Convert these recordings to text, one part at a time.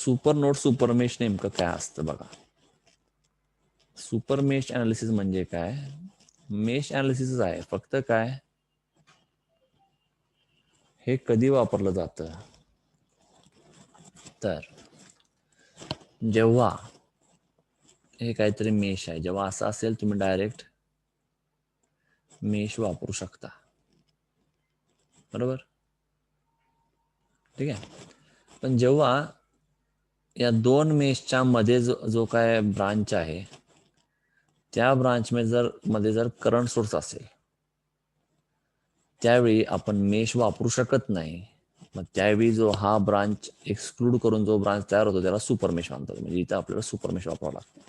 Super node super mesh नेमकं काय असतं बघा. सुपर मेश अनालिसिस म्हणजे काय, मेश अनालिसिस आहे, फक्त काय हे कधी वापरलं जातं तर जेव्हा हे काहीतरी मेश आहे, जेव्हा असं असेल तुम्ही डायरेक्ट मेश वापरू शकता, बरोबर, ठीक आहे. पण जेव्हा या दोन मेशच्या मध्ये जो काय ब्रांच आहे त्या ब्रांच मध्ये जर करंट सोर्स असेल त्यावेळी आपण मेश वापरू शकत नाही. मग त्यावेळी जो हा ब्रांच एक्सक्लूड करून जो ब्रांच तयार होतो त्याला सुपर मेश म्हणतात. म्हणजे इथं आपल्याला सुपर मेश वापरावं लागतं.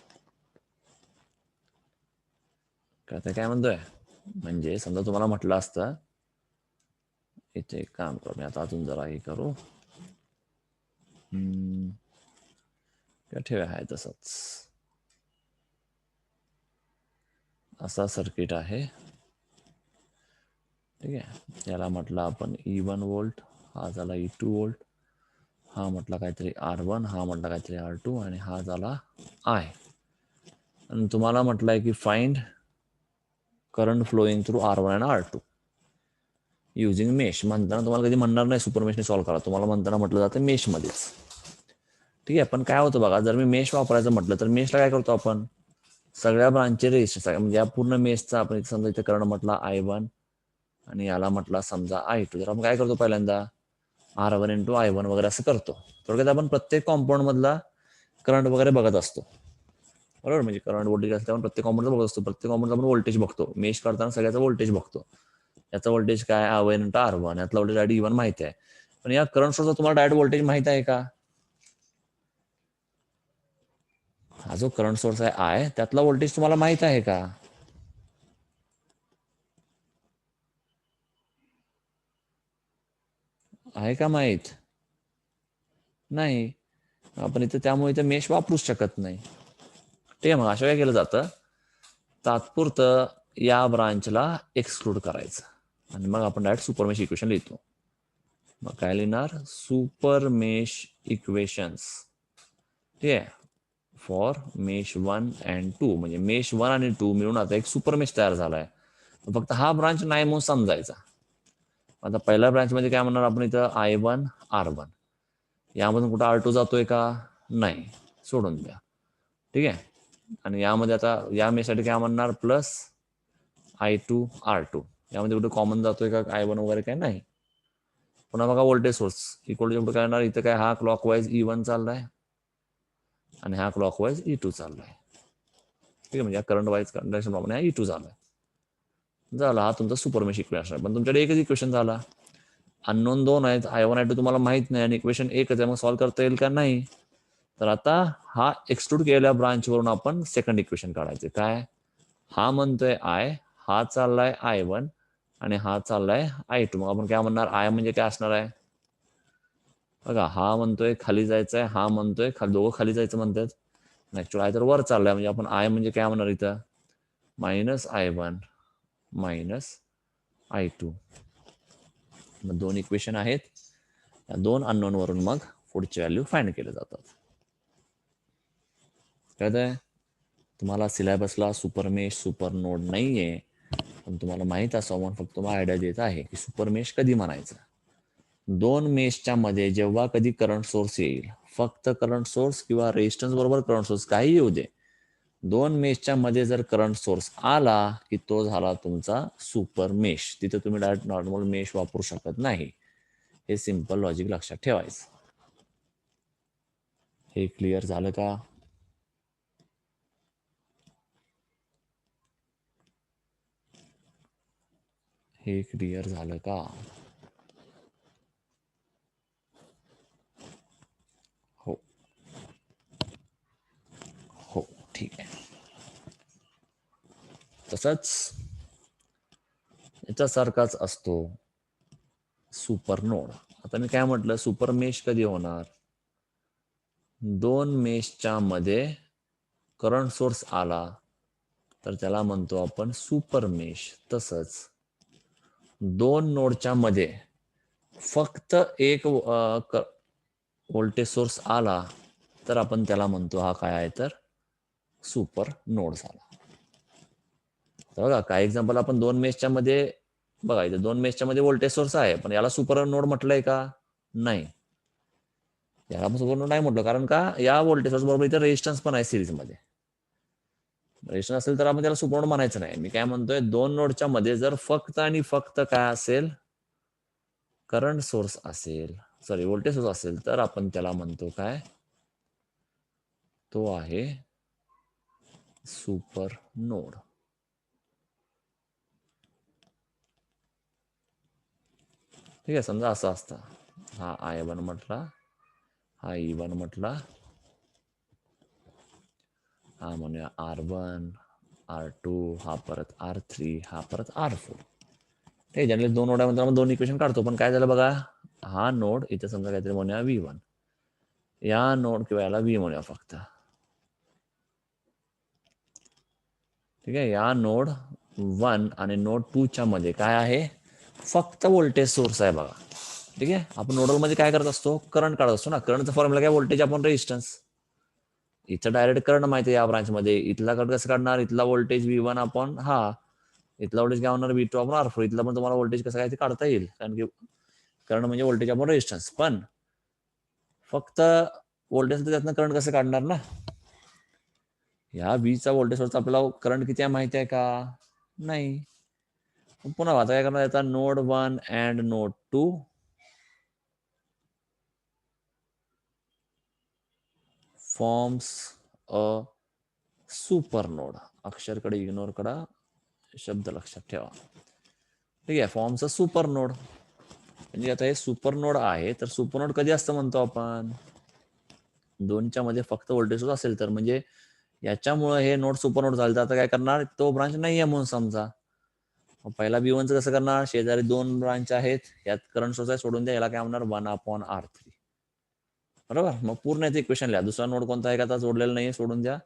काय म्हणतोय, म्हणजे समजा तुम्हाला म्हटलं असतं, इथे एक काम करू, मी आता अजून जरा हे करू, ठेवा आहे तसंच, असा सर्किट आहे, ठीक आहे. याला म्हटलं आपण E1 व्होल्ट, हा झाला E2 व्होल्ट, हा म्हटला काहीतरी R1, हा म्हटला काहीतरी R2 आणि हा झाला I. आणि तुम्हाला म्हटलंय की find current flowing through R1 आणि R2 युजिंग मेश. म्हणताना तुम्हाला कधी म्हणणार नाही सुपर मेशने सॉल्व्ह करा, तुम्हाला म्हणताना म्हटलं जातं मेशमध्येच, ठीक आहे. पण काय होतं बघा, जर मी मेश वापरायचं म्हटलं तर मेशला काय करतो आपण, सगळ्या ब्रांचचे रेजिस्टर, म्हणजे या पूर्ण मेशचा आपण समजा इथे करंट म्हटला I1 आणि याला म्हटला समजा I2, तर आपण काय करतो पहिल्यांदा R1 इंटू I1 वगैरे असं करतो. थोडक्यात आपण प्रत्येक कॉम्पाऊंड मधला करंट वगैरे बघत असतो, बरोबर. म्हणजे करंट वोल्टेज असल्यावर प्रत्येक कॉम्पाऊंड बघत असतो, प्रत्येक कॉम्पाऊंड आपण व्होल्टेज बघतो, मेश करताना सगळ्याचा व्होल्टेज बघतो. याचा व्होल्टेज काय I1 इंटू R1, यातला व्होल्टेज डायरेक्ट E1 माहिती आहे. पण या करंट सोर्सचा तुम्हाला डायरेक्ट व्होल्टेज माहित आहे का, हा जो करंट सोर्स आहे I त्यातला व्होल्टेज तुम्हाला माहित आहे का, आहे का माहित नाही. आपण इथे त्यामुळे इथे मेश वापरूच शकत नाही, ठीक आहे. मग अशा काय केलं जातं, तात्पुरतं या ब्रांचला एक्सक्लूड करायचं आणि मग आपण डायरेक्ट सुपर मेश इक्वेशन लिहितो. मग काय लिहिणार, सुपर मेश इक्वेशन्स, ठीक आहे, फॉर मेश 1 अँड 2. म्हणजे मेश 1 आणि 2 मिळून आता एक सुपर मेश तयार झालाय. फक्त हा ब्रांच नाही म्हणून समजायचा. आता पहिल्या ब्रांच मध्ये काय म्हणणार आपण इथं I1 R1, यामधून कुठं R2 जातोय का, नाही, सोडून द्या, ठीक आहे. आणि यामध्ये आता या मेशसाठी काय म्हणणार, प्लस I2 R2, यामध्ये कुठे कॉमन जातोय का I1 वगैरे काय नाही. पुन्हा बघा व्होल्टेज सोर्स इक्वल टू काय येणार, इथं काय हा क्लॉकवाईज E1 चाललाय आणि हा क्लॉकवाईज E2 चाललाय, ठीक आहे. म्हणजे करंट वाईज कंडिशन प्रमाणे हा E2 झालाय, झाला हा तुमचा सुपर मेश इक्वेशन. पण तुमच्याकडे एकच इक्वेशन झाला, अननोन 2 आहेत, I1 I2 तुम्हाला माहित नाही आणि इक्वेशन एकच आहे, मग सॉल्व्ह करता येईल का नाही. तर आता हा एक्सक्लूड केलेल्या ब्रांच वरून आपण सेकंड इक्वेशन काढायचे. काय, हा म्हणतोय I, हा चाललाय I1 आणि हा चाललाय I2. मग आपण काय म्हणणार, I म्हणजे काय असणार आहे बघा, हा म्हणतोय खाली जायचंय, हा म्हणतोय दोघं खाली जायचं म्हणतात, ऍक्च्युअली आय तर वर चाललाय, म्हणजे आपण I म्हणजे काय म्हणणार इथं, मायनस I1 मायनस I2. मग दोन इक्वेशन आहेत, या दोन अननोन वरून मग पुढची व्हॅल्यू फाइंड केले जातात. कळतंय तुम्हाला, सिलेबसला सुपर मेश सुपर नोड नाहीये, पण तुम्हाला माहित असावं म्हणून फक्त तुम्हाला आयडिया देत आहे की सुपर मेश कधी म्हणायचं. दोन मेशच्या मध्ये जेव्हा कधी करंट सोर्स येईल, फक्त करंट सोर्स किंवा रेजिस्टन्स बरोबर करंट सोर्स काही येऊ दे, दोन मेशच्या मध्ये जर करंट सोर्स आला की तो झाला तुमचा सुपर मेश. तिथे तुम्ही डायरेक्ट नॉर्मल मेश वापरू शकत नाही. हे सिंपल लॉजिक लक्षात ठेवायचं. हे क्लिअर झालं का, हे क्लिअर झालं का, हो हो ठीक आहे. तसंच याच्यासारखाच असतो सुपर नोड. आता मी काय म्हटलं, सुपर मेश कधी होणार, दोन मेशच्या मध्ये करंट सोर्स आला तर त्याला म्हणतो आपण सुपर मेश. तसंच दोन नोडच्या मध्ये फक्त एक व्होल्टेज सोर्स आला तर आपण त्याला म्हणतो हा काय आहे तर सुपर नोड झाला. तर बघा काही एक्झाम्पल आपण दोन मेशच्या मध्ये बघा इथे दोन मेशच्या मध्ये व्होल्टेज सोर्स आहे, पण याला सुपर नोड म्हटलंय का? नाही, याला आपण सुपर नोड नाही म्हटलं, कारण का या व्होल्टेज सोर्स बरोबर इथे रेजिस्टन्स पण आहे सिरीज मध्ये. रेजिस्टन्स असेल तर आपण त्याला सुपर नोड म्हणायचं नाही. मी काय म्हणतोय, दोन नोडच्या मध्ये जर फक्त आणि फक्त काय असेल, करंट सोर्स असेल, सॉरी व्होल्टेज सोर्स असेल, तर आपण त्याला म्हणतो काय, तो आहे सुपर नोड. ठीक आहे, समजा असं असतं, हा I1 म्हटला, हा E1 म्हटला, हा म्हणूया R1, R2, हा परत R3, हा परत R4. ते जनरली दोन नोडामध्ये आपण दोन इक्वेशन काढतो, पण काय झालं बघा, हा नोड इथे समजा काहीतरी म्हणूया V1, या नोड किंवा याला V म्हणूया फक्त. ठीक आहे, या नोड 1 आणि नोड 2 च्या मध्ये काय आहे, फक्त व्होल्टेज सोर्स आहे बघा. ठीक आहे, आपण नोडल मध्ये काय करत असतो, करंट काढत असतो ना. करंटचा फॉर्म्युला काय, व्होल्टेज अपॉन रेजिस्टन्स. इथं डायरेक्ट करंट माहिती आहे या ब्रांच मध्ये, इथला करंट कसं काढणार, इथला व्होल्टेज V1 अपॉन हा, इथला व्होल्टेज काय होणार V2 अपॉन R4. इथला पण तुम्हाला व्होल्टेज कसं काय ते काढता येईल, कारण की करंट म्हणजे व्होल्टेज अपॉन रेजिस्टन्स. पण फक्त व्होल्टेज त्यातनं करंट कसं काढणार ना, ह्या चा व्होल्टेज सोर्स आपल्याला करंट किती आहे माहिती आहे का, नाही. पुन्हा आता काय करणार, याचा node 1 and node 2 forms a super node. अक्षरकडे इग्नोर करा, शब्द लक्षात ठेवा. ठीक आहे, फॉर्म्स अ सुपर नोड. म्हणजे आता हे सुपर नोड आहे, तर सुपर नोड कधी असतं म्हणतो आपण, दोनच्या मध्ये फक्त व्होल्टेज सोर्स असेल तर. म्हणजे याच्यामुळे हे नोड सुपर नोड झालं. तर आता काय करणार, तो ब्रांच नाही आहे म्हणून समजा, पहिला B1 चं कसं करणार, शेजारी दोन ब्रांच आहेत, यात करंट सोर्स आहे, सोडून द्या, याला काय म्हणणार 1/R3. बरोबर, मग पूर्ण याचं इक्वेशन लिहा. दुसरा नोड कोणता आहे का आता जोडलेला नाही, सोडून द्या.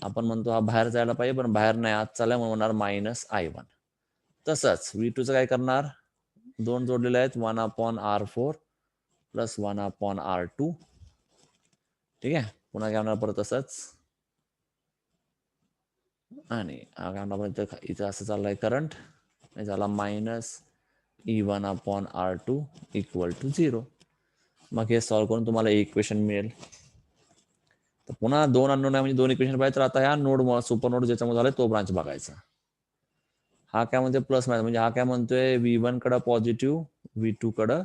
आपण म्हणतो हा बाहेर जायला पाहिजे, पण बाहेर नाही, आत चाललाय, म्हणून म्हणणार -I1. तसंच V2 चं काय करणार, दोन जोडलेले आहेत, 1/R4 प्लस 1/R2. ठीक आहे, पुन्हा काय होणार परत तसंच, आणि इथं असं चाललंय करंट, झाला -E1/R2 इक्वल टू 0. मग हे सॉल्व्ह करून तुम्हाला इक्वेशन मिळेल. तर पुन्हा दोन अननोन आहे, म्हणजे दोन इक्वेशन पाहिजे. तर आता ह्या नोड सुपर नोड ज्याच्यामध्ये झालाय तो ब्रांच बघायचा. हा काय म्हणतोय प्लस मायनस, म्हणजे हा काय म्हणतोय V1 कडं पॉझिटिव्ह, V2 कडं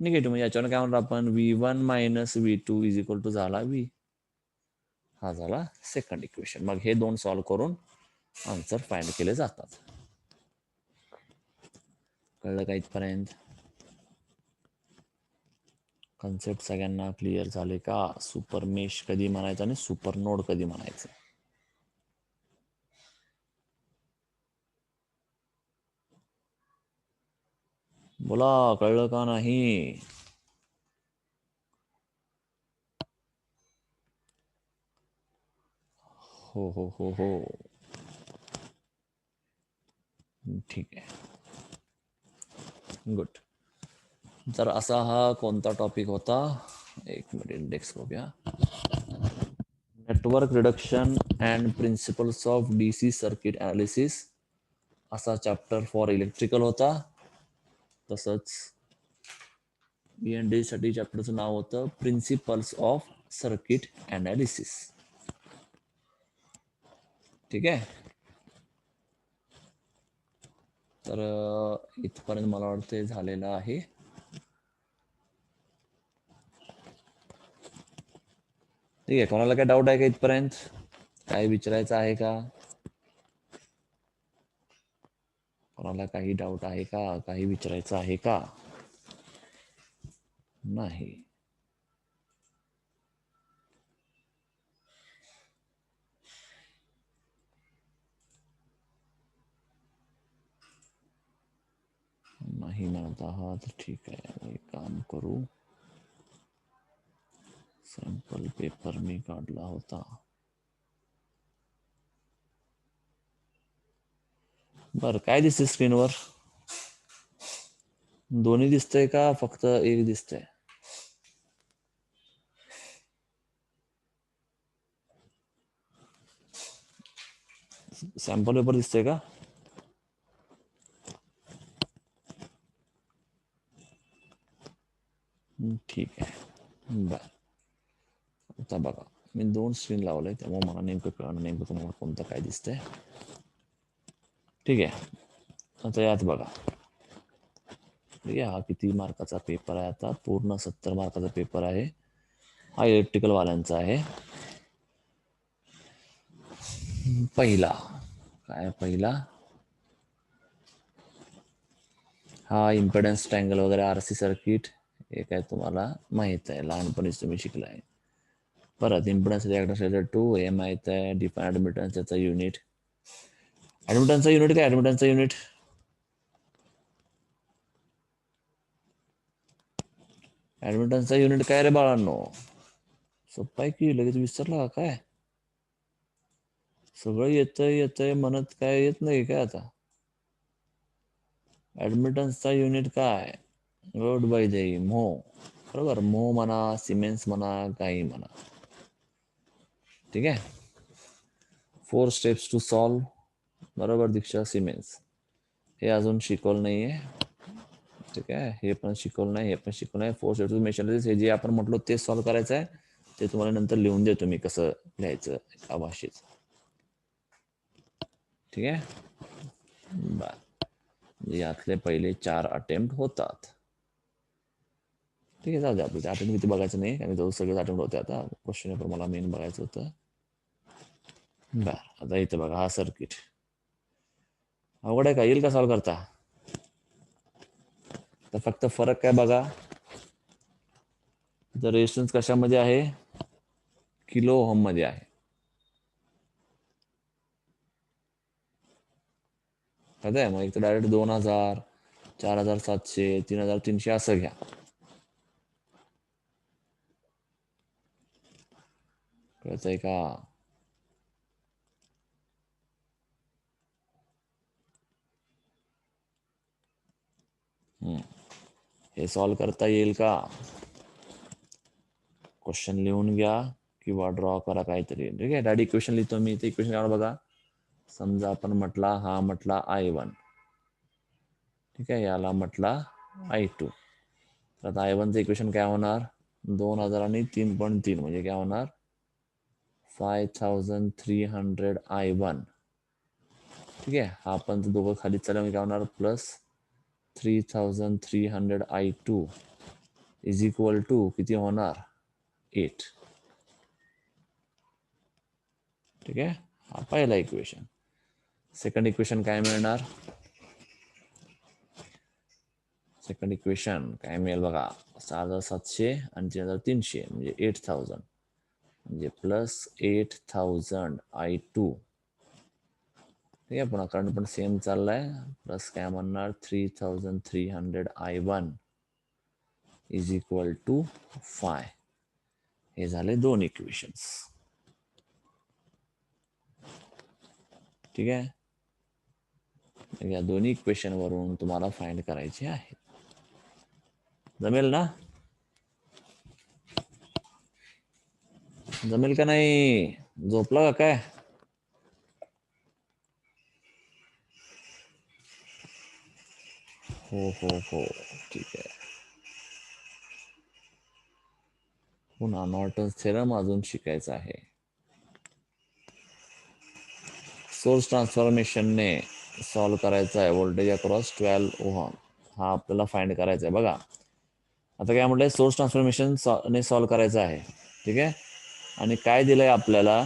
निगेटिव्ह. म्हणजे याच्यावर काय म्हणतो आपण, V1 minus V2 is equal to झाला V. हा झाला सेकंड इक्वेशन. मग हे दोन सॉल्व्ह करून आन्सर फाइंड केले जातात. कळलं का इथपर्यंत? कन्सेप्ट सगळ्यांना क्लिअर झाले का? सुपर मेश कधी म्हणायचं आणि सुपर नोड कधी म्हणायचं? बोला, कळलं का नाही? हो हो हो हो, ठीक आहे, गुड. तर असा हा कोणता टॉपिक होता, एक मिनिट इंडेक्स बघूया. Network reduction and principles of DC circuit analysis असा चॅप्टर फॉर इलेक्ट्रिकल होता. तसंच B&D साठी चॅप्टरचं नाव होतं प्रिन्सिपल्स ऑफ सर्किट अनालिसिस. ठीक आहे, तर इथपर्यंत मला वाटतं झालेलं आहे. ठीक आहे, कोणाला काय डाऊट आहे का इथपर्यंत? काय विचारायचं आहे का? कोणाला काही डाऊट आहे का, काही विचारायचं आहे का? नाही. नाही म्हणत आहात, ठीक आहे, एक काम करू, सॅम्पल पेपर मी काढला होता. बरं, काय दिसतंय स्क्रीनवर? दोन्ही दिसतंय का फक्त एक दिसतंय? सॅम्पल पेपर दिसतोय का? ठीक आहे. बर, आता बघा मी 2 स्क्रीन लावलंय त्यामुळे मला नेमकं कळणं नेमकं तुम्हाला कोणतं काय दिसतंय. ठीक आहे, आता यात बघा. ठीक आहे, हा किती मार्काचा पेपर आहे? आता पूर्ण 70 मार्काचा पेपर आहे. हा इलेक्ट्रिकल वाल्यांचा आहे. पहिला काय? पहिला हा इम्पेडन्स ट्रँगल वगैरे RC सर्किट हे काय तुम्हाला माहित आहे, लहानपणीच तुम्ही शिकलाय. परत इम्पेडन्स रिॲक्टन्स 2 हे माहित आहे. डिफाईन ऍडमिटन्स याचा युनिट. ऍडमिटन्सचा युनिट काय? ऍडमिटन्सचा युनिट ऍडमिटन्सचा युनिट काय रे बाळांनो? सोपं आहे की, लगेच विसरला का काय? सगळं येतंय म्हणत काय येत नाही काय? आता ऍडमिटन्सचा युनिट काय? गुड बाय जय मो. बरोबर, मो म्हणा, सिमेन्स म्हणा, काही म्हणा. ठीक आहे. 4 स्टेप्स टू सॉल्व. बरोबर दीक्षा, सिमेन्स हे अजून शिकवलं नाहीये. ठीक आहे, हे पण शिकवलं नाही, हे पण शिकवलं नाही. 4 स्टेप्स टू मेशनरीज हे जे आपण म्हटलो ते सॉल्व करायचं आहे. ते तुम्हाला नंतर लिहून देतो मी कसं लिहायचं एका भाषेत. ठीक आहे. बर, यातले पहिले 4 अटेम्प्ट होतात. ठीक आहे, जाऊ दे आपलं अटेम्प्ट किती बघायचं नाही, कारण जवळ सगळेच अटेम्प्ट होते. आता क्वेश्चन पेपर मला मेन बघायचं होतं. बर, आता इथे बघा हा सर्किट अवघड आहे का? येईल का सॉल्व करता? तर फक्त फरक काय बघा, तर रेजिस्टन्स कशामध्ये आहे? किलो ओहम मध्ये आहे. कळतंय? मग एक तर डायरेक्ट 2000, 4700, 3300 असं घ्या. कळतंय का? हे सॉल्व करता येईल का? क्वेश्चन लिहून घ्या किंवा ड्रॉ करा काहीतरी. ठीक आहे, डायरेक्ट इक्वेशन लिहितो मी. ते इक्वेशन काय बघा. समजा आपण म्हटला हा म्हटला I1. ठीक आहे, याला म्हटला I2. तर आता I1चं इक्वेशन काय होणार? 2000 आणि 3.3 म्हणजे काय होणार? 5300 I1. ठीक आहे, हा आपण दोघं खाली चालल्यामुळे काय होणार? Plus 3300 I2 is equal to किती होणार? 8. ठीक आहे, हा पहिला इक्वेशन. सेकंड इक्वेशन काय मिळणार? सेकंड इक्वेशन काय मिळेल बघा. 6700 आणि 3300 म्हणजे 8000 म्हणजे प्लस 8000 I2. ठीक आहे, पुन्हा करंट पण सेम चाललाय. प्लस काय म्हणणार? 3300 I1 इज इक्वल टू 5. हे झाले 2 इक्वेशन्स. ठीक आहे, या दोन्ही इक्वेशन वरून तुम्हाला फाइंड करायचे आहे. जमेल ना? जमेल का नाही? झोपला का काय? हो हो हो, ठीक आहे. पुन्हा नॉर्टन्स थेरम अजून शिकायचा आहे. सोर्स ट्रान्सफॉर्मेशनने सॉल्व करायचा आहे व्होल्टेज अक्रॉस 12 ओहम. हा आपल्याला फाइंड करायचा आहे. बघा आता काय म्हटलंय, सोर्स ट्रान्सफॉर्मेशन ने सॉल्व करायचं आहे. ठीक आहे, आणि काय दिलंय आपल्याला?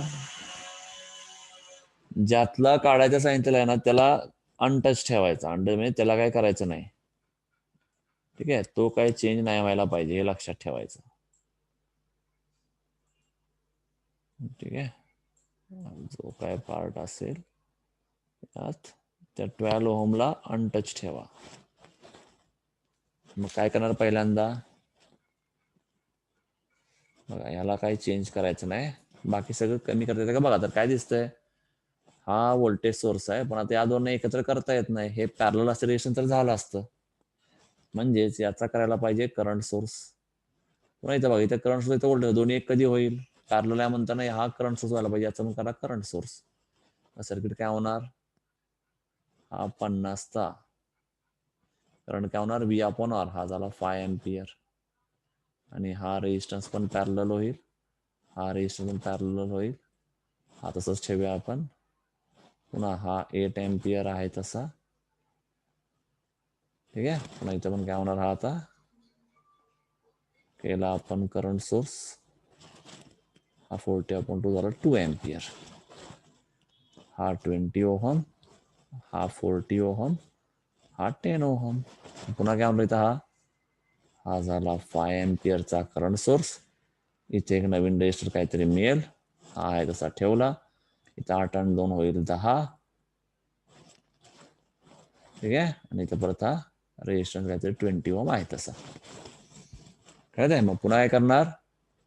ज्यातला काढायचा सांगितलेला आहे ना त्याला अनटच ठेवायचा. म्हणजे त्याला काय करायचं नाही. ठीक आहे, तो काही चेंज नाही व्हायला पाहिजे हे लक्षात ठेवायचं. ठीक आहे, जो काय पार्ट असेल त्यात त्या 12 ओहमला अनटच ठेवा. मग काय करणार? पहिल्यांदा बघा, याला काही चेंज करायचं नाही, बाकी सगळं कमी करता येतं का बघा. तर काय दिसतंय? हा व्होल्टेज सोर्स आहे, पण आता या दोन एकत्र करता येत नाही. हे पॅरलल असं रिलेशन तर झालं असतं. म्हणजेच याचा करायला पाहिजे करंट सोर्स. पुन्हा इथं बघा, इथं करंट सोर्स, इथं व्होल्टेज, दोन्ही एक कधी होईल? पॅरलल आहे म्हणताना हा करंट सोर्स व्हायला पाहिजे. याचा मग करा करंट सोर्स. सर्किट काय होणार, हा 50चा करंट काय होणार, V अपॉन R, हा झाला 5 एम्पियर, आणि हा रेजिस्टन्स पण पॅरलल होईल, हा रेजिस्टन्स पण पॅरलल होईल, हा तसंच ठेवूया आपण. पुन्हा हा 8 एम्पियर आहे तसा, ठीक आहे. पुन्हा इथं पण काय होणार, हा आता केला आपण करंट सोर्स, हा 40/2 झाला 2 एम्पियर, हा 20 ओहम, हा 40 ओहम, हा 10 ओहम. पुन्हा काय म्हणतो इथं, हा झाला 5 एम्पियरचा करंट सोर्स. इथे एक नवीन रेजिस्टर काहीतरी मिळेल, हा आहे तसा ठेवला. इथं 8 आणि 2 होईल 10, ठीक आहे. आणि इथं परत हा रेजिस्टन्स काहीतरी 20 ओहम आहे तसा, कळत आहे. मग पुन्हा काय करणार,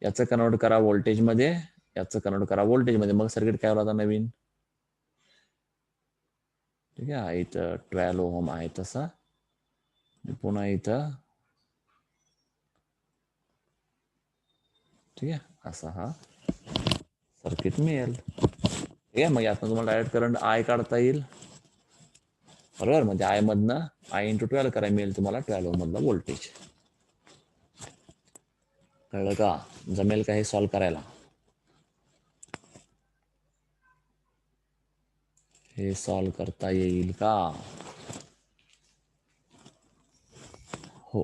याचं कन्वर्ट करा व्होल्टेज मध्ये, याचं कन्वर्ट करा व्होल्टेज मध्ये, मग सर्किट काय होता नवीन, ठीक आहे. इथं 12 ओहम आहे तसा, पुन्हा इथं, ठीक आहे, असा हा सर्किट मिळेल, ठीक आहे. मग यातनं तुम्हाला डायरेक्ट करंट I काढता येईल, बरोबर. म्हणजे I मधनं I×12 करायला मिळेल तुम्हाला 12 ओहम मधला व्होल्टेज. कळलं का, जमेल का हे सॉल्व्ह करायला, हे सॉल्व्ह करता येईल का, हो.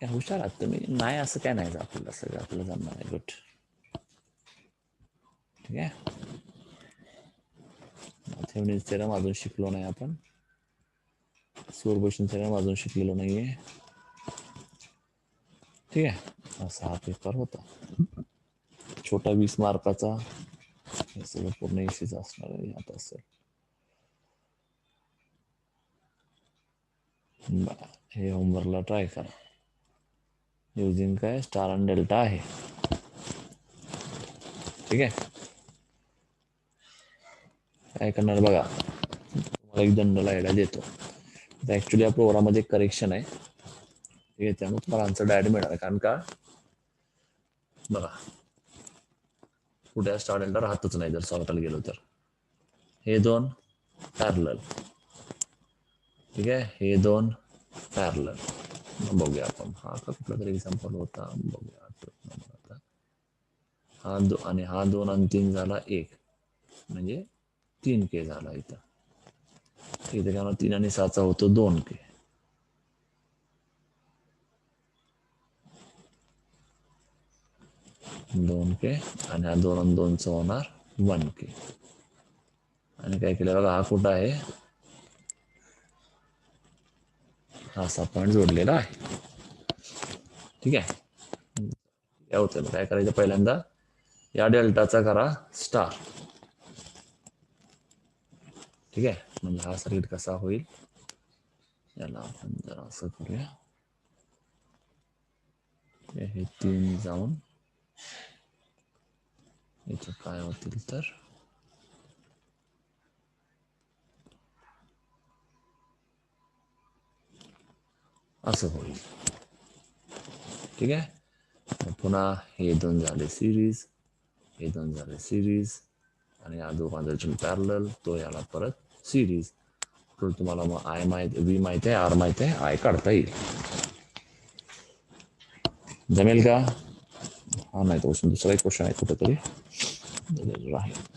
हुशार आहात तुम्ही, नाही असं काय नाही, आपल्याला सगळं आपल्याला जमणार आहे. गुड, ठीक आहे. थेवेनिन्स थेरम अजून शिकलो नाही आपण, सुपरपोजिशन थेरम अजून शिकलेलो नाहीये, ठीक आहे. असा हा पेपर होता, छोटा 20 मार्काचा, हे सगळं पूर्ण एसीच असणार आहे आता असेल. हे होमवर्कला ट्राय करा, युजिंग काय स्टार आणि डेल्टा आहे, ठीक आहे. काय करणार बघा, तुम्हाला एक जनरल आयडिया देतो. ऍक्च्युली या प्रोग्राममध्ये करेक्शन आहे, ठीक आहे. त्यामुळे तुम्हाला आन्सर डायरेक्ट मिळणार, कारण का बघा कुठे स्टार डेल्टा राहतच नाही जर सॉल्व करायला गेलो तर. हे दोन पॅरलल, ठीक आहे, हे दोन पॅरलल. बघूया आपण, हा का कुठला तरी एक्झाम्पल होता, बघूया आता. हा आणि हा 2 आणि 3 झाला 1, म्हणजे 3K झाला इथं. इथे काय 3 आणि 6चा होतो 2K, 2K, आणि हा 2 आणि 2चा होणार 1K. आणि काय केलं बघा, हा कुठं आहे, हा असा पॉईंट जोडलेला आहे, ठीक आहे. काय होतं, काय करायचं, पहिल्यांदा या डेल्टाचा करा स्टार, ठीक आहे. म्हणजे हा सर्किट कसा होईल, याला आपण जरा असं करूया, हे 3 जाऊन इथं काय होतील तर असं होईल, ठीक आहे. पुन्हा हे 2 झाले सिरीज, हे 2 झाले सिरीज, आणि या दोघांचा पॅरलल, तो याला परत सिरीज. तुम्हाला मग I माहिती, V माहिती आहे, R माहिती आहे, I काढता येईल, जमेल का. हा नाही तो दुसरा एक क्वेश्चन आहे कुठेतरी,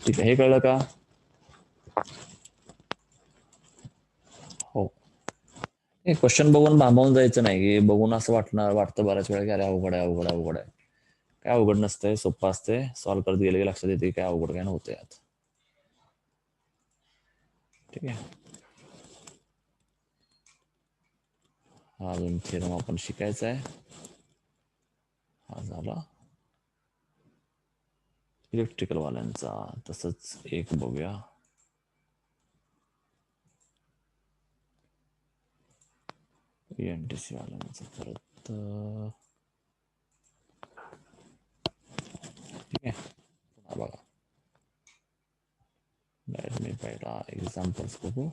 ठीक आहे. हे कळलं का, हो. हे क्वेश्चन बघून भांबावून जायचं नाही, की बघून असं वाटतं बऱ्याच वेळा की अरे अवघड आहे, अवघड आहे, अवघड आहे. काय अवघड नसतंय, सोपं असते, सॉल्व्ह करत गेले की लक्षात येते काय अवघड काय नव्हतं यात, ठीक आहे. हा अजून थेरम आपण शिकायचा आहे, हा झाला इलेक्ट्रिकल वाल्यांचा. तसंच एक बघूया, ENTC वाल्यांचा परत, ठीक आहे. पुन्हा बघा, मी पहिला एक्झाम्पल्स बघू,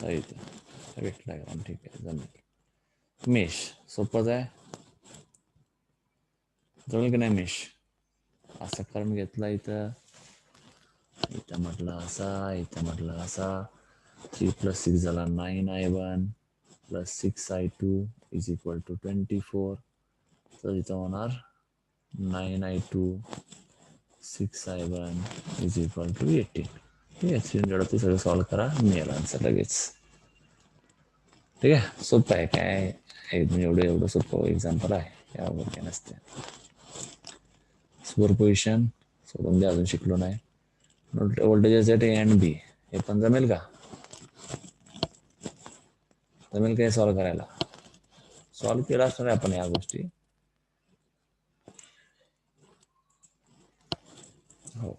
डायग्राम, ठीक आहे, जमेल. मेश सोपंच आहे, जमेल की नाही मेश, असा कर्म घेतला इथं, इथं म्हटलं असा, इथं म्हटलं असा. 3 + 6 झाला 9i1 + 6i2 is equal to 24. तर इथं होणार 9i2 6i1 is equal to 18. ठीक आहे, 338 सगळं सॉल्व्ह करा, मिळेल आन्सर लगेच. ठीक आहे, सोपं आहे काय एकदम, एवढं सोपं एक्झाम्पल आहे, यावर काय नसते. सुपरपोजिशन सोडून द्या, अजून शिकलो नाही. व्होल्टेजेस एट ए अँड बी, हे पण जमेल का? जमेल काय सॉल्व्ह करायला? सॉल्व्ह केला असणार आपण या गोष्टी. हो,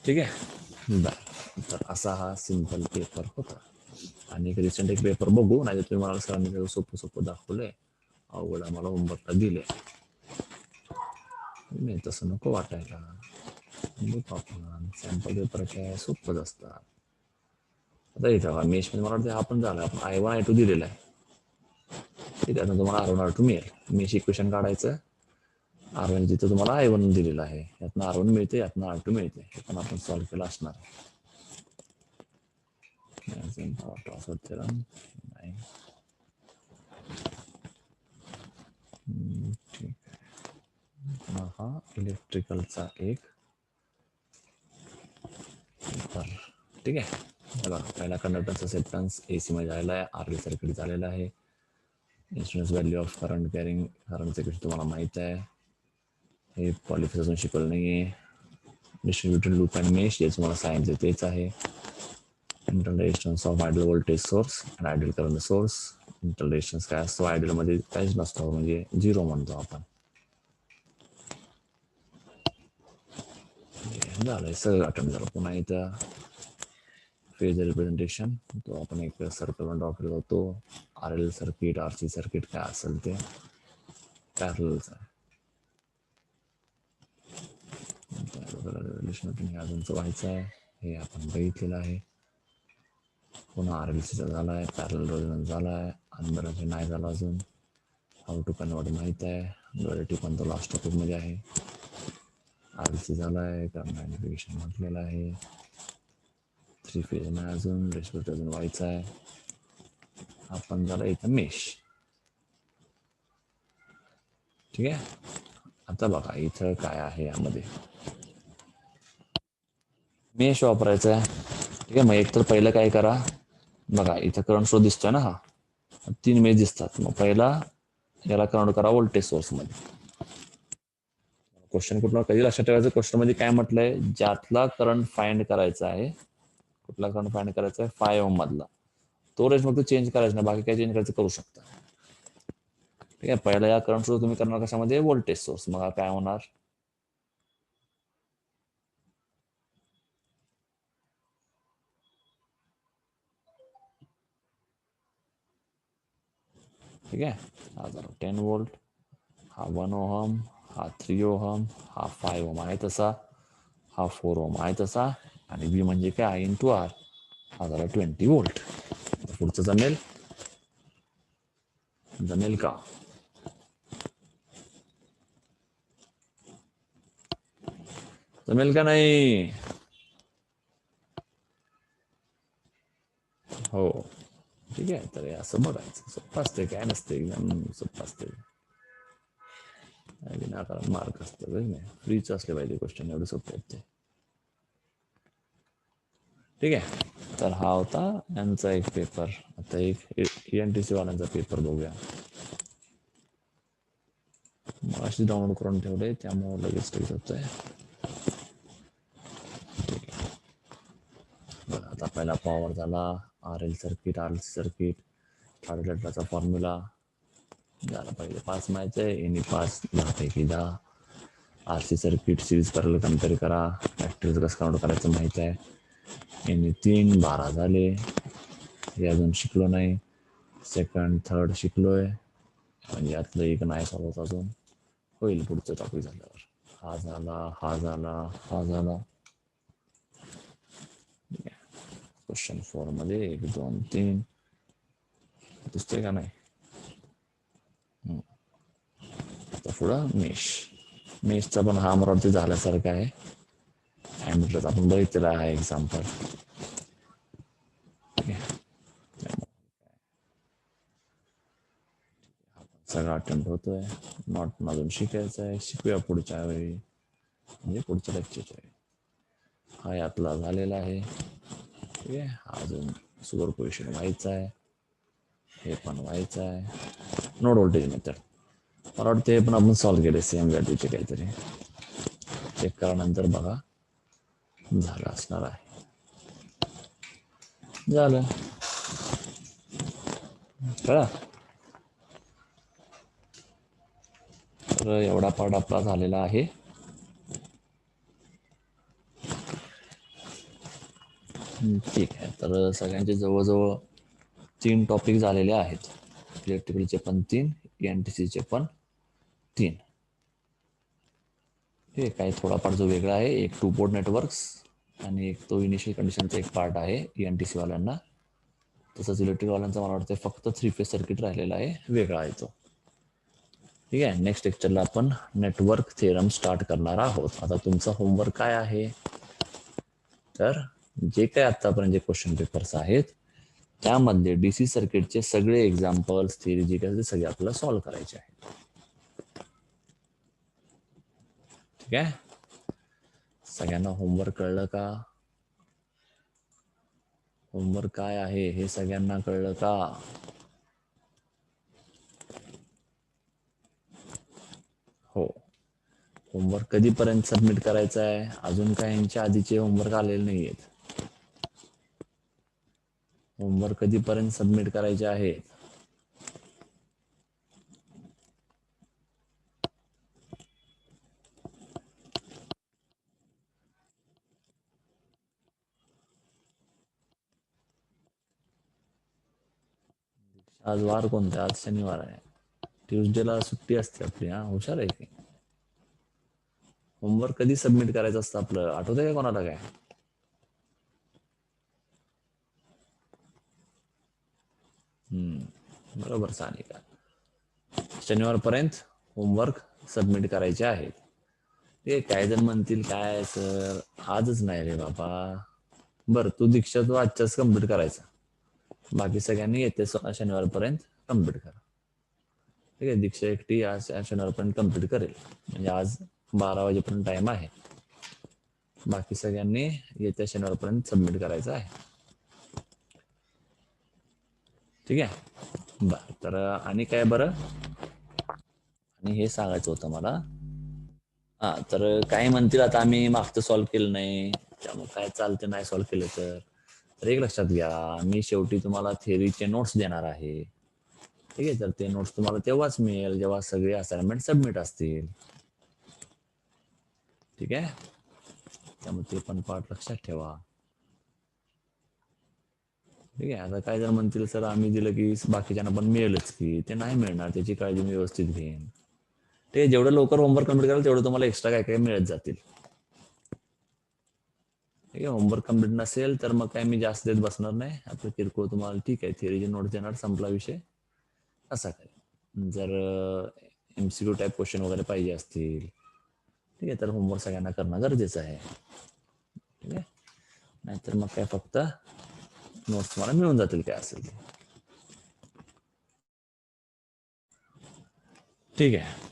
ठीक आहे. बर, तर असा हा सिंपल पेपर होता. आणि एक रिसेंट एक पेपर बघू, नाही तुम्ही मला सरांनी सोपं दाखवलंय, अवघड आम्हाला होमवर्कला दिले. नाही तसं नको वाटायला. आपण सॅम्पल पेपर काय सोपंच असतात. आता इथं मेशमध्ये मला वाटतं आपण झालं, आपण i1 i2 दिलेला आहे. त्यातनं तुम्हाला R1 R2 मिळेल. मेश इक्वेशन काढायचं. R1 तिथं तुम्हाला i1 दिलेलं आहे, यातनं R1 मिळते, यातनं R2 मिळते. हे पण आपण सॉल्व्ह केलं असणार. ठीक आहे, हा इलेक्ट्रिकलचा एक पेपर. ठीक आहे, बघा पहिला कंडक्टरचा सेप्टन्स AC मध्ये झालेला आहे, RL सर्किट झालेला आहे. Instance value of current carrying, करंटचे क्वेश्चन तुम्हाला माहित आहे. हे पॉलिफेज अजून शिकवलं नाही आहे. डिस्ट्रीब्युटेड लूप अँड मेश, जे तुम्हाला सांगितलं तेच आहे. Internal resistance of ideal voltage source and ideal current source. Internal resistance काय असतो, आयडियल मध्ये काहीच नसतो, म्हणजे 0 म्हणतो आपण. झालंय, सगळं अटेम्प्ट झालं. पुन्हा इथं फेज रिप्रेझेंटेशन, तो आपण एक सर्कल ड्रॉ करत होतो. RL सर्किट, RC सर्किट काय असेल ते पॅरलच आहे. अजूनच व्हायचं आहे, हे आपण बघितलेलं आहे. पुन्हा RLCचा झाला आहे, पॅरल रेझोनन्स झाला आहे, अनबॅलन्स नाही झाला अजून. हाऊ टू कन्वर्ट माहीत आहे, ड्युएलिटी पण तो लास्ट टॉपिकमध्ये आहे. RLC झाला आहे, करंट आयडेंटिफिकेशन म्हटलेलं आहे. 3 फेज नाही अजून, रेस्पिरेटर अजून व्हायचा आहे. आपण झाला इथं मेश. ठीक आहे, आता बघा इथं काय आहे, यामध्ये मेश वापरायचं आहे. ठीक आहे, मग एक तर पहिलं काय करा, बघा इथं करंट सोर्स दिसतोय ना, हा 3 मेश दिसतात. मग पहिला याला कन्वर्ट करा व्होल्टेज सोर्स मध्ये. क्वेश्चन कुठला कधी लक्षात ठेवायचं, क्वेश्चन मध्ये काय म्हटलंय, ज्यातला करंट फाइंड करायचा आहे, कुठला करंट फाइंड करायचा आहे, 5 ओम मधला. तो रेंज फक्त चेंज करायचा नाही, बाकी काय चेंज करायचं करू शकता. ठीक आहे, पहिला या करंट सोर्स तुम्ही करणार कशामध्ये, व्होल्टेज सोर्स. मग काय होणार, ठीक आहे, हा झाला 10 वोल्ट, हा 1 ओहम, हा 3 ओहम, हा 5 ओहम आहे तसा, हा 4 ओहम आहे तसा, आणि बी म्हणजे काय, इंटू आर, हा झाला 20 वोल्ट. पुढचं जमेल, जमेल का? जमेल का नाही? हो, ठीक आहे. तर असं बघायचं, सोपं असते, काय नसते, एकदम सोपं असते. विनाकारण मार्क असतं, नाही फ्रीच असले पाहिजे क्वेश्चन, एवढे सोपे आहेत ते. ठीक आहे, तर हा होता यांचा एक पेपर. आता एक ENTC वाल्यांचा पेपर बघूया. मग अशी डाउनलोड करून ठेवले, त्यामुळे लगेच होतंय. आता पहिला पॉवर झाला, RL circuit, RLC circuit, third formula झाला. पहिले 5 माहिती आहे, यांनी 5 10 पैकी 10. RC circuit series parallel compare करा, फॅक्टरीज कसं काउंट करायचं माहित आहे. यांनी 3 12 झाले, हे अजून शिकलो नाही. सेकंड थर्ड शिकलोय, म्हणजे यातलं एक नाही सॉल्व्ह अजून, होईल पुढचं टॉपिक झाल्यावर. हा झाला, हा झाला, हा झाला. क्वेश्चन 4 मध्ये 1 2 3 दिसतंय का नाही. आता पुढं मेश. मेषचा पण हा मला वाटतं झाल्यासारखा आहे. काय म्हटलं आपण बघितलेला आहे एक्झाम्पल. सगळा अटेम्प्ट होतोय. नॉट अजून शिकायचं आहे. शिकूया पुढच्या वेळी, म्हणजे पुढच्या लेक्चरच्या वेळी. हा यातला झालेला आहे. ठीक आहे. अजून सुपर पोझिशन व्हायचं आहे. हे पण व्हायचं आहे. नोड व्होल्टेज मेथड मला वाटतं हे पण आपण सॉल्व्ह केले सेम व्हॅल्यूचे काहीतरी. चेक करा नंतर बघा, झालं असणार आहे. झालं कळा. तर एवढा पार्ट आपला झालेला आहे. ठीक आहे. तर सगळ्यांचे जवळजवळ 3 टॉपिक झालेले आहेत. इलेक्ट्रिकलचे पण 3, ENTCचे पण 3. हे काही थोडा पार्ट जो वेगळा आहे, एक 2 पोर्ट नेटवर्क्स आणि एक तो इनिशियल कंडिशनचा एक पार्ट आहे ENTC वाल्यांना. तसंच इलेक्ट्रिक वाल्यांचा मला वाटतं फक्त 3 फेज सर्किट राहिलेला आहे, वेगळा आहे तो. ठीक आहे. नेक्स्ट लेक्चरला आपण नेटवर्क थेरम स्टार्ट करणार आहोत. आता तुमचा होमवर्क काय आहे, तर जे काय आतापर्यंत जे क्वेश्चन पेपर्स आहेत त्यामध्ये DC सर्किटचे सगळे एक्झाम्पल्स, थिअरी जे काय ते सगळे आपल्याला सॉल्व्ह करायचे आहेत. ठीक आहे. सगळ्यांना होमवर्क कळलं का? होमवर्क काय आहे हे सगळ्यांना कळलं का? हो. होमवर्क कधीपर्यंत सबमिट करायचा आहे? अजून काय यांच्या आधीचे होमवर्क आलेले नाही आहेत. होमवर्क कधीपर्यंत सबमिट करायचे आहेत? आज वार कोणता? आज शनिवार आहे. ट्युजडेला सुट्टी असते आपली. हा, हुशार आहे की. होमवर्क कधी सबमिट करायचं असतं आपलं, आठवतंय का कोणाला काय? बरोबर सानिका. शनिवारपर्यंत होमवर्क सबमिट करायचे आहेत. ते काय जण म्हणतील काय सर आजच नाही रे बाबा. बरं तू दीक्षा तू आजच्याच कम्प्लीट करायचा. बाकी सगळ्यांनी येते शनिवारपर्यंत कम्प्लीट करा. ठीक आहे. दीक्षा एकटी आज शनिवारपर्यंत कम्प्लीट करेल, म्हणजे आज 12 वाजेपर्यंत टाइम आहे. बाकी सगळ्यांनी येत्या शनिवारपर्यंत सबमिट करायचं आहे. ठीक आहे. बर तर आणि काय बरं, आणि हे सांगायचं होतं मला. हा तर काही म्हणतील आता आम्ही मागचं सॉल्व्ह केलं नाही, त्यामुळे काय चालते नाही सॉल्व्ह केलं तर एक लक्षात घ्या, मी शेवटी तुम्हाला थेअरीचे नोट्स देणार आहे. ठीक आहे. तर ते नोट्स तुम्हाला तेव्हाच मिळेल जेव्हा सगळे असाइनमेंट सबमिट असतील. ठीक आहे. त्यामुळे ते पण पार्ट लक्षात ठेवा. ठीक आहे. आता काय जर म्हणतील सर आम्ही दिलं की बाकीच्यांना पण मिळेलच की, ते नाही मिळणार, त्याची काळजी मी व्यवस्थित घेईन. ते जेवढं लवकर होमवर्क कम्प्लीट कराल तेवढं तुम्हाला एक्स्ट्रा काय काय मिळत जातील. ठीक आहे. होमवर्क कम्प्लीट नसेल तर मग काय मी जास्त देत बसणार नाही. आपलं किरकोळ तुम्हाला ठीक आहे थिअरीचे नोट्स देणार, संपला विषय. असा काय जर MCQ टाईप क्वेश्चन वगैरे पाहिजे असतील, ठीक आहे, तर होमवर्क सगळ्यांना करणं गरजेचं आहे. ठीक आहे. नाहीतर मग काय फक्त नोट्स तुम्हाला मिळून जातील काय असेल ते. ठीक आहे.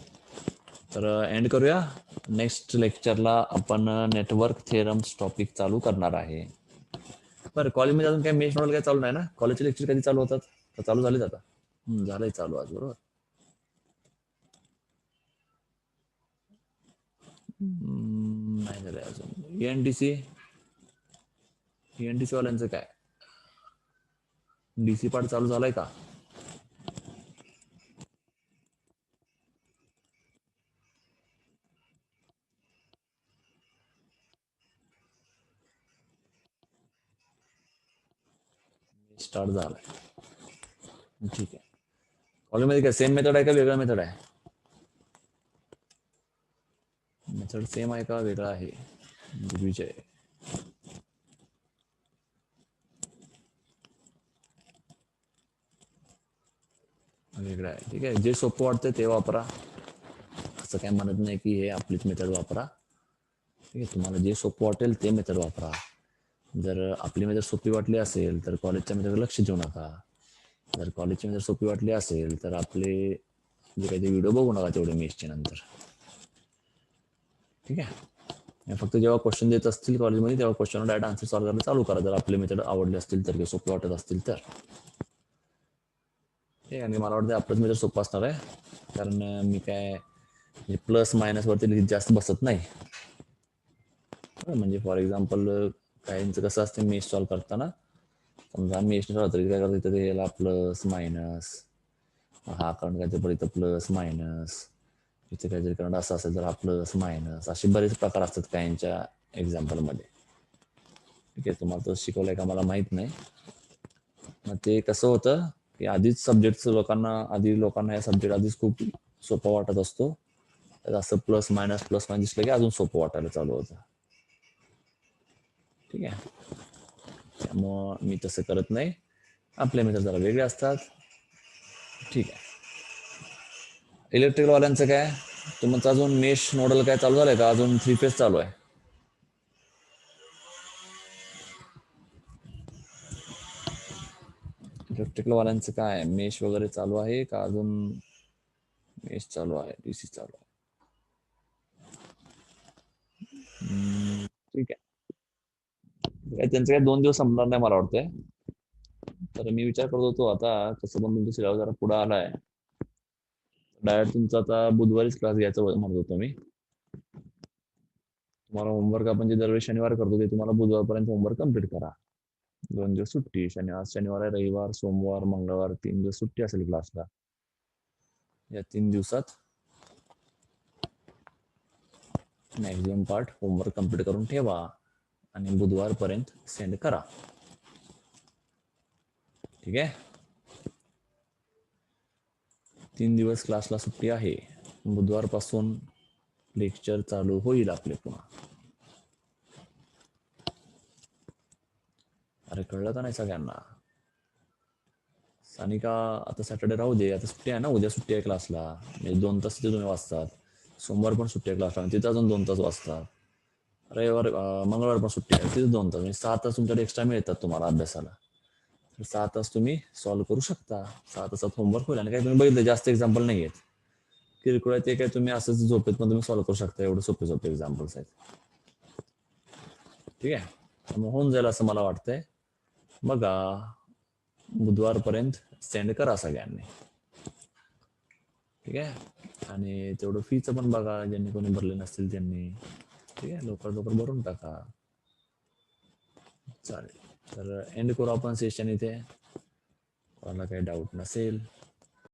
तर एंड करूया. नेक्स्ट लेक्चरला आपण नेटवर्क थेरम्स टॉपिक चालू करणार आहे. बरं कॉलेजमध्ये अजून काय मेश मॉडेल काय चालू नाही ना? कॉलेजचे लेक्चर कधी चालू होतात? तर चालू झालेच आता. झालंय चालू आज, बरोबर. नाही झालंय अजून. ENTC वाल्यांचं काय? DC पार्ट चालू झालाय का? स्टार्ट झालाय. ठीक आहे. कॉलेजमध्ये काय सेम मेथड आहे का वेगळा मेथड आहे? मेथड सेम आहे का वेगळा आहे? विजय वेगळा आहे. ठीक आहे. जे सोपं वाटतं ते वापरा. असं असं काय म्हणत नाही की हे आपलीच मेथड वापरा. ठीक आहे, तुम्हाला जे सोपं वाटेल ते मेथड वापरा. जर आपली मेथड सोपी वाटली असेल तर कॉलेजच्या मेथड लक्ष देऊ नका. जर कॉलेजची मेथड सोपी वाटली असेल तर आपले जे काही ते व्हिडिओ बघू नका तेवढे मेशचे नंतर. ठीक आहे, फक्त जेव्हा क्वेश्चन देत असतील कॉलेजमध्ये तेव्हा क्वेश्चन डायरेक्ट आन्सर सॉल्व्ह करायला चालू करा, जर आपले मेथड आवडले असतील तर, किंवा सोपे वाटत असतील तर. ठीक आहे, आणि मला वाटतं आपलंच मेथड सोपं असणार आहे, कारण मी काय प्लस मायनस वरती जास्त बसत नाही. म्हणजे फॉर एक्झाम्पल काहींचं कसं असते मेश सॉल्व्ह करताना, समजा मेश सॉल्व्ह तरी काय करतो इथं याला प्लस मायनस, हा करंट काहीतरी बरं इथं प्लस मायनस, इथे काहीतरी करंट असं असेल तर हा प्लस मायनस, असे बरेच प्रकार असतात काहींच्या एक्झाम्पल मध्ये. ठीक आहे, तुम्हाला तर शिकवलंय का मला माहित नाही. मग ते कसं होतं की आधीच लोकांना या सब्जेक्ट आधीच खूप सोपा वाटत असतो, असं प्लस मायनस दिसलं की अजून सोपं वाटायला चालू होतं. ठीक आहे, त्यामुळं मी तसं करत नाही, आपल्या मेथड जरा वेगळे असतात. ठीक आहे, इलेक्ट्रिकल वाल्यांचं काय, तुमचं अजून मेश नोडल काय चालू झालंय का, अजून 3 फेज चालू आहे? इलेक्ट्रिकल वाल्यांचं काय मेश वगैरे चालू आहे का अजून मेश चालू आहे, डीसी चालू आहे? ठीक आहे, त्यांचं काय 2 दिवस संपणार नाही मला वाटतंय. तर मी विचार करत होतो आता कसं पण तुमचा सिलेबस जरा पुढे आलाय, डायरेक्ट तुमचा आता बुधवारीच क्लास घ्यायचा म्हणत होतो मी. तुम्हाला होमवर्क आपण जे दरवेळी शनिवार करतो ते तुम्हाला बुधवारपर्यंत होमवर्क कम्प्लीट करा. 2 दिवस सुट्टी, शनिवार आहे, रविवार, सोमवार, मंगळवार 3 दिवस सुट्टी असेल क्लासला. या 3 दिवसात मॅक्झिमम पार्ट होमवर्क कम्प्लीट करून ठेवा आणि बुधवारपर्यंत सेंड करा. ठीक आहे, 3 दिवस क्लासला सुट्टी आहे, बुधवारपासून लेक्चर चालू होईल आपले पुन्हा. अरे कळलं का नाही सगळ्यांना? सानिका आता सॅटर्डे राहू दे, आता सुट्टी आहे ना, उद्या सुट्टी आहे क्लासला, म्हणजे 2 तास तिथे तुम्ही वाचतात. सोमवार पण सुट्टी आहे क्लासला, तिथे अजून 2 तास वाचतात. रविवार मंगळवार पण सुट्टी आहे, तिथे 2 तास, म्हणजे 6 तास तुमच्याकडे एक्स्ट्रा मिळतात तुम्हाला अभ्यासाला. 6 तास तुम्ही सॉल्व्ह करू शकता, 6 तासात होमवर्क होईल. आणि काही तुम्ही बघितलं जास्त एक्झाम्पल नाही आहेत किरकोळ आहे, ते काय तुम्ही असंच झोपेत पण तुम्ही सॉल्व्ह करू शकता, एवढे सोपे सोपे एक्झाम्पल्स आहेत. ठीक आहे, त्यामुळे होऊन जाईल असं मला वाटतंय. बघा, बुधवारपर्यंत सेंड करा सगळ्यांनी. ठीक आहे, आणि तेवढं फीचं पण बघा, ज्यांनी कोणी भरले नसतील त्यांनी. ठीक आहे, लवकर लवकर भरून टाका. चालेल, तर एंड करू आपण सेशन इथे. कोणाला काही डाऊट नसेल